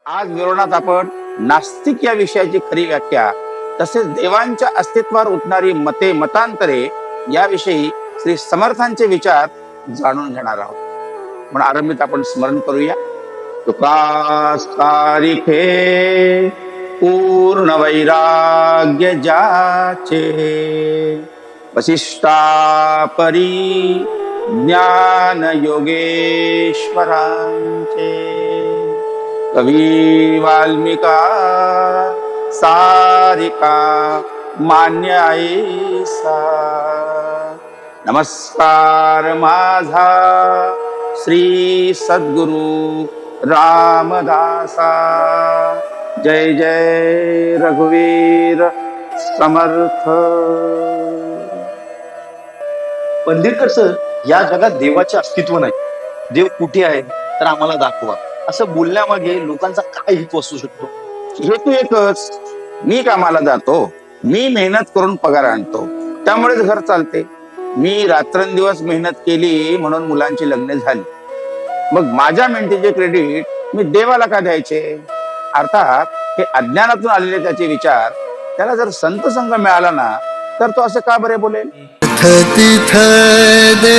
आज विवरणात आपण नास्तिक या विषयाची खरी व्याख्या तसेच देवांच्या अस्तित्वावर उठणारी मतांतरे याविषयी श्री समर्थांचे विचार जाणून घेणार आहोत. म्हणून आरंभित आपण स्मरण करूया. तुकास्तारिखे पूर्ण वैराग्य जाचे, वसिष्ठा परी ज्ञान योगेश्वरांचे, कवी वाल्मिका सारिका मान्य ऐसा. नमस्कार माझा श्री सद्गुरु रामदासा. जय जय रघुवीर समर्थ. पंढरकर सर, या जगात देवाचे अस्तित्व नाही, देव कुठे आहे तर आम्हाला दाखवा, असं बोलण्यामागे लोकांचा काय हेतू असू शकतो? हेतू एकच, मी कामाला जातो, मी मेहनत करून पगार आणतो, त्यामुळेच घर चालते. मी रात्रंदिवस मेहनत केली म्हणून मुलांची लग्न झाली, मग माझ्या मेहनतीचे क्रेडिट मी देवाला का द्यायचे? अर्थात हे अज्ञानातून आलेले त्याचे विचार त्याला जर संत संग मिळाला ना तर तो असं का बरे बोलेल? तिथ दे